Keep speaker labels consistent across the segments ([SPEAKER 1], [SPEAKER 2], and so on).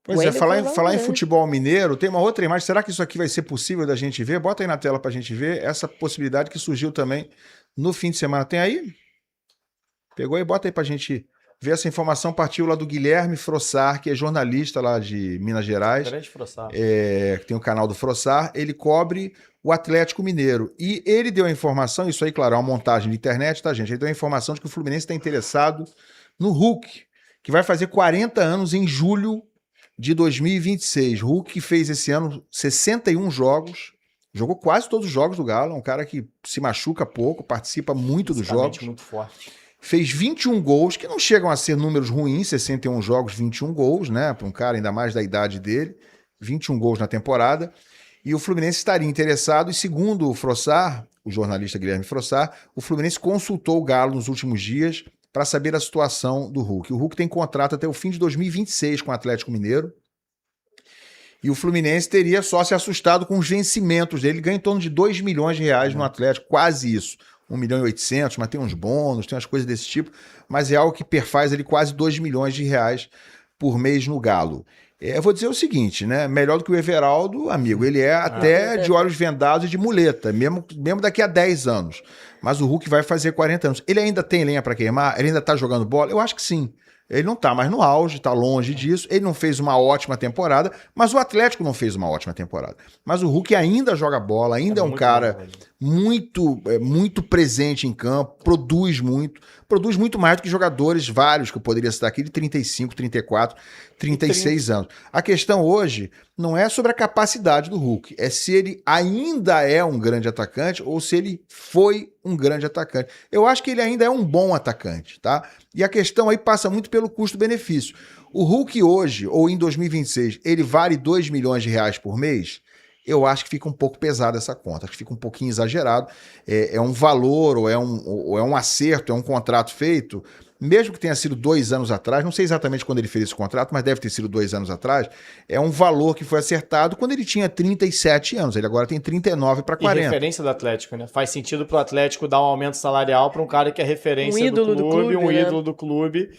[SPEAKER 1] Pois é, falar em futebol mineiro, tem uma outra imagem. Será que isso aqui vai ser possível da gente ver? Bota aí na tela pra gente ver essa possibilidade que surgiu também no fim de semana. Tem aí? Pegou aí? Bota aí pra gente ver essa informação. Partiu lá do Guilherme Frossar, que é jornalista lá de Minas Gerais.
[SPEAKER 2] Grande Frossar.
[SPEAKER 1] Que tem o canal do Frossar. Ele cobre o Atlético Mineiro. E ele deu a informação, isso aí, claro, é uma montagem de internet, tá, gente? Ele deu a informação de que o Fluminense está interessado no Hulk, que vai fazer 40 anos em julho de 2026. Hulk fez esse ano 61 jogos, jogou quase todos os jogos do Galo, é um cara que se machuca pouco, participa muito dos jogos.
[SPEAKER 2] Muito forte.
[SPEAKER 1] Fez 21 gols, que não chegam a ser números ruins, 61 jogos, 21 gols, né? Para um cara ainda mais da idade dele, 21 gols na temporada. E o Fluminense estaria interessado, e segundo o Frossar, o jornalista Guilherme Frossar, o Fluminense consultou o Galo nos últimos dias para saber a situação do Hulk. O Hulk tem contrato até o fim de 2026 com o Atlético Mineiro. E o Fluminense teria só se assustado com os vencimentos dele. Ele ganha em torno de 2 milhões de reais no Atlético, quase isso. 1 milhão e 800, mas tem uns bônus, tem umas coisas desse tipo. Mas é algo que perfaz ali quase 2 milhões de reais por mês no Galo. Eu vou dizer o seguinte, né? Melhor do que o Everaldo, amigo, ele é até de olhos vendados e de muleta, mesmo daqui a 10 anos. Mas o Hulk vai fazer 40 anos. Ele ainda tem lenha para queimar? Ele ainda tá jogando bola? Eu acho que sim. Ele não tá mais no auge, tá longe disso. Ele não fez uma ótima temporada, mas o Atlético não fez uma ótima temporada. Mas o Hulk ainda joga bola, ainda é um cara muito presente em campo, produz muito mais do que jogadores vários que eu poderia citar aqui de 35, 34, 36 anos. A questão hoje não é sobre a capacidade do Hulk, é se ele ainda é um grande atacante ou se ele foi um grande atacante. Eu acho que ele ainda é um bom atacante, tá? E a questão aí passa muito pelo custo-benefício. O Hulk hoje, ou em 2026, ele vale 2 milhões de reais por mês? Eu acho que fica um pouco pesada essa conta, acho que fica um pouquinho exagerado. É um valor, ou é um acerto, é um contrato feito, mesmo que tenha sido 2 anos atrás, não sei exatamente quando ele fez esse contrato, mas deve ter sido 2 anos atrás, é um valor que foi acertado quando ele tinha 37 anos, ele agora tem 39 para 40.
[SPEAKER 2] E referência do Atlético, né? Faz sentido pro Atlético dar um aumento salarial para um cara que é referência do clube, um ídolo do clube.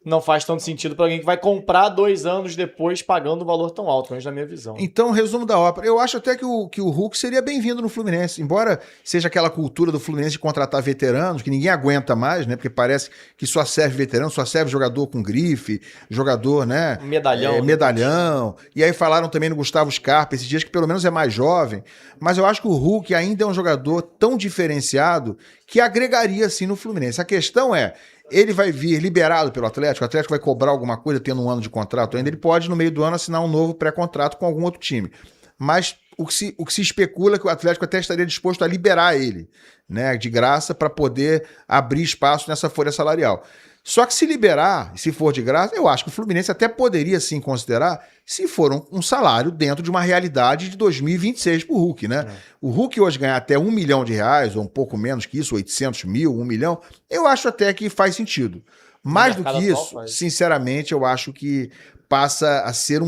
[SPEAKER 2] Não faz tanto sentido para alguém que vai comprar 2 anos depois pagando um valor tão alto, mas na minha visão.
[SPEAKER 1] Então, resumo da ópera. Eu acho até que o Hulk seria bem-vindo no Fluminense, embora seja aquela cultura do Fluminense de contratar veteranos, que ninguém aguenta mais, né? Porque parece que só serve veterano, só serve jogador com grife, jogador, né?
[SPEAKER 2] Medalhão.
[SPEAKER 1] Medalhão. E aí falaram também no Gustavo Scarpa esses dias, que pelo menos é mais jovem. Mas eu acho que o Hulk ainda é um jogador tão diferenciado que agregaria, sim, no Fluminense. A questão é, ele vai vir liberado pelo Atlético, o Atlético vai cobrar alguma coisa tendo um ano de contrato ainda, ele pode no meio do ano assinar um novo pré-contrato com algum outro time. Mas o que se especula é que o Atlético até estaria disposto a liberar ele, né, de graça, para poder abrir espaço nessa folha salarial. Só que se liberar, se for de graça, eu acho que o Fluminense até poderia sim considerar se for um salário dentro de uma realidade de 2026 para o Hulk, né? O Hulk hoje ganhar até 1 milhão de reais, ou um pouco menos que isso, 800 mil, 1 milhão, eu acho até que faz sentido. Mais do que isso, sinceramente, eu acho que passa a ser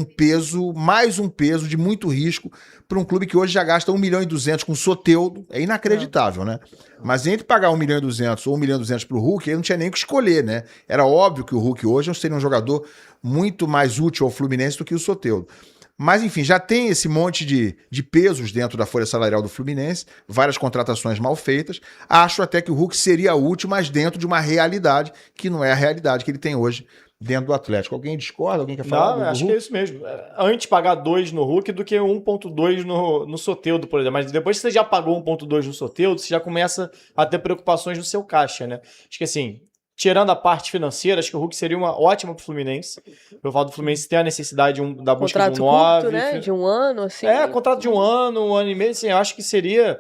[SPEAKER 1] mais um peso de muito risco para um clube que hoje já gasta 1 milhão e 200 com o Soteldo. É inacreditável, né? Mas entre pagar 1 milhão e 200 ou 1 milhão e 200 para o Hulk, ele não tinha nem o que escolher, né? Era óbvio que o Hulk hoje seria um jogador muito mais útil ao Fluminense do que o Soteldo. Mas, enfim, já tem esse monte de pesos dentro da folha salarial do Fluminense, várias contratações mal feitas. Acho até que o Hulk seria útil, mas dentro de uma realidade que não é a realidade que ele tem hoje dentro do Atlético. Alguém discorda? Alguém quer falar?
[SPEAKER 2] Não, acho que é isso mesmo. Antes pagar 2 no Hulk do que 1.2 no Soteldo, por exemplo. Mas depois que você já pagou 1.2 no Soteldo, você já começa a ter preocupações no seu caixa, né? Acho que assim, tirando a parte financeira, acho que o Hulk seria uma ótima pro Fluminense. Eu falo do Fluminense ter a necessidade da busca
[SPEAKER 3] contrato
[SPEAKER 2] de um 9.
[SPEAKER 3] Curto, né? De 1 ano, assim.
[SPEAKER 2] Contrato de 1 ano e meio, assim, eu acho que seria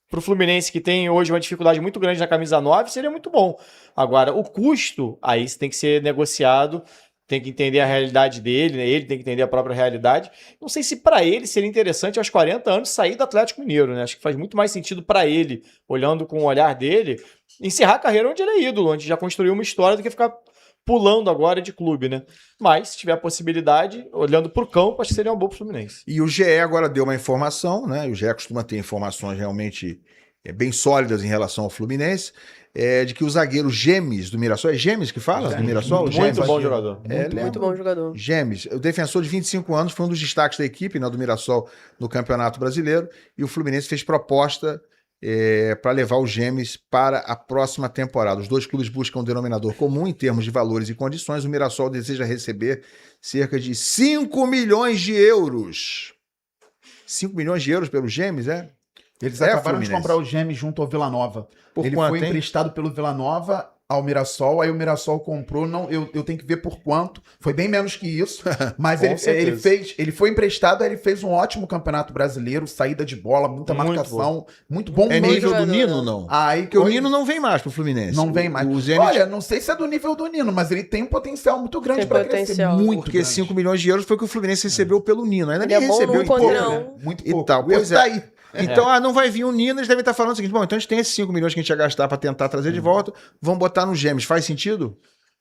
[SPEAKER 2] pro Fluminense, que tem hoje uma dificuldade muito grande na camisa 9, seria muito bom. Agora, o custo, aí tem que ser negociado, tem que entender a realidade dele, né? Ele tem que entender a própria realidade. Não sei se para ele seria interessante aos 40 anos sair do Atlético Mineiro, né? Acho que faz muito mais sentido para ele, olhando com o olhar dele, encerrar a carreira onde ele é ídolo, onde já construiu uma história, do que ficar pulando agora de clube, né? Mas, se tiver a possibilidade, olhando pro campo, acho que seria um bom pro Fluminense.
[SPEAKER 1] E o GE agora deu uma informação, né? O GE costuma ter informações realmente bem sólidas em relação ao Fluminense, de que o zagueiro Gemes do Mirassol, é Gemes que fala? Do Mirassol?
[SPEAKER 2] Muito bom jogador.
[SPEAKER 3] Muito bom jogador.
[SPEAKER 1] Gemes, o defensor de 25 anos, foi um dos destaques da equipe, né, do Mirassol no Campeonato Brasileiro, e o Fluminense fez proposta para levar o Gemes para a próxima temporada. Os dois clubes buscam um denominador comum em termos de valores e condições. O Mirassol deseja receber cerca de 5 milhões de euros. 5 milhões de euros pelo Gemes,
[SPEAKER 4] Eles acabaram de
[SPEAKER 1] Fluminense.
[SPEAKER 4] comprar o Gemes junto ao Vila Nova.
[SPEAKER 1] Por
[SPEAKER 4] Ele
[SPEAKER 1] quanto,
[SPEAKER 4] foi
[SPEAKER 1] hein?
[SPEAKER 4] emprestado pelo Vila Nova ao Mirassol, aí o Mirassol comprou, não, eu tenho que ver por quanto, foi bem menos que isso, mas
[SPEAKER 2] Com
[SPEAKER 4] ele
[SPEAKER 2] certeza.
[SPEAKER 4] ele foi emprestado, aí ele fez um ótimo campeonato brasileiro, saída de bola, muita
[SPEAKER 2] Muito
[SPEAKER 4] marcação, muito bom.
[SPEAKER 1] É
[SPEAKER 3] bom
[SPEAKER 1] nível
[SPEAKER 3] jogador,
[SPEAKER 1] do Nino,
[SPEAKER 3] né?
[SPEAKER 1] não?
[SPEAKER 4] Aí
[SPEAKER 1] Porque o Nino não vem mais pro Fluminense.
[SPEAKER 4] não vem mais.
[SPEAKER 1] O Zenit,
[SPEAKER 4] Olha, não sei se é do nível do Nino, mas ele tem um potencial muito grande
[SPEAKER 3] Tem
[SPEAKER 4] para crescer,
[SPEAKER 3] potencial.
[SPEAKER 4] muito
[SPEAKER 1] porque
[SPEAKER 4] grande.
[SPEAKER 1] 5 milhões de euros foi o que o Fluminense recebeu pelo Nino. Ainda
[SPEAKER 3] Ele
[SPEAKER 1] nem
[SPEAKER 3] é bom
[SPEAKER 1] recebeu
[SPEAKER 3] no
[SPEAKER 1] em pouco,
[SPEAKER 3] padrão.
[SPEAKER 1] né?
[SPEAKER 4] Muito
[SPEAKER 1] E
[SPEAKER 4] pouco.
[SPEAKER 1] tal,
[SPEAKER 4] O erro
[SPEAKER 1] pois
[SPEAKER 4] tá
[SPEAKER 1] é.
[SPEAKER 4] aí.
[SPEAKER 1] Então, não vai vir o Nino, eles devem estar falando o seguinte, bom, então a gente tem esses 5 milhões que a gente ia gastar para tentar trazer de volta, vamos botar no Gemes. Faz sentido?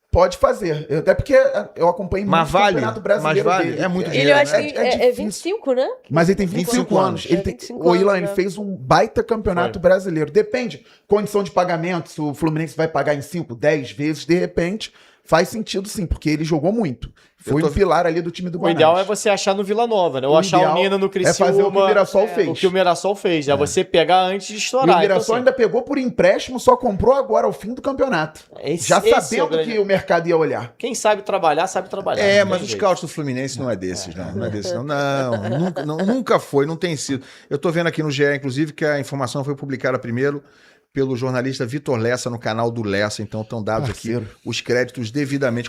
[SPEAKER 4] Pode fazer. Até porque eu acompanhei muito
[SPEAKER 1] Mas
[SPEAKER 4] o
[SPEAKER 1] vale?
[SPEAKER 4] Campeonato Brasileiro
[SPEAKER 1] Mas vale?
[SPEAKER 4] dele.
[SPEAKER 1] É muito
[SPEAKER 3] Ele,
[SPEAKER 1] dinheiro,
[SPEAKER 3] eu acho
[SPEAKER 1] né?
[SPEAKER 3] que
[SPEAKER 4] É
[SPEAKER 3] é
[SPEAKER 4] difícil.
[SPEAKER 3] 25, né?
[SPEAKER 4] Mas ele tem 25 anos. Ele tem...
[SPEAKER 3] 25
[SPEAKER 4] O Ilan,
[SPEAKER 3] anos,
[SPEAKER 4] ele
[SPEAKER 3] né?
[SPEAKER 4] fez um baita campeonato brasileiro. Depende. Condição de pagamento, se o Fluminense vai pagar em 5, 10 vezes, de repente, faz sentido sim, porque ele jogou muito. Foi um pilar ali do time do
[SPEAKER 2] O
[SPEAKER 4] Guanás.
[SPEAKER 2] ideal é você achar no Vila Nova, né? Ou achar
[SPEAKER 4] ideal
[SPEAKER 2] o Nino no
[SPEAKER 4] é fazer o que o
[SPEAKER 2] Criciúma.
[SPEAKER 4] Mirassol fez.
[SPEAKER 2] O que o Mirassol fez, é você pegar antes de
[SPEAKER 4] E
[SPEAKER 2] estourar.
[SPEAKER 4] o Mirassol
[SPEAKER 2] Então, assim,
[SPEAKER 4] ainda pegou por empréstimo, só comprou agora ao fim do campeonato. Já
[SPEAKER 2] esse é o
[SPEAKER 4] sabendo
[SPEAKER 2] grande-
[SPEAKER 4] que o mercado ia olhar.
[SPEAKER 2] Quem sabe trabalhar, sabe trabalhar.
[SPEAKER 1] É,
[SPEAKER 2] não
[SPEAKER 1] mas
[SPEAKER 2] tem
[SPEAKER 1] o
[SPEAKER 2] jeito.
[SPEAKER 1] scout do Fluminense não é desses, não. Não é desses, não. Nunca foi, não tem sido. Eu tô vendo aqui no GE, inclusive, que a informação foi publicada primeiro pelo jornalista Vitor Lessa no canal do Lessa, então estão dados
[SPEAKER 4] Parceiro.
[SPEAKER 1] aqui os créditos devidamente.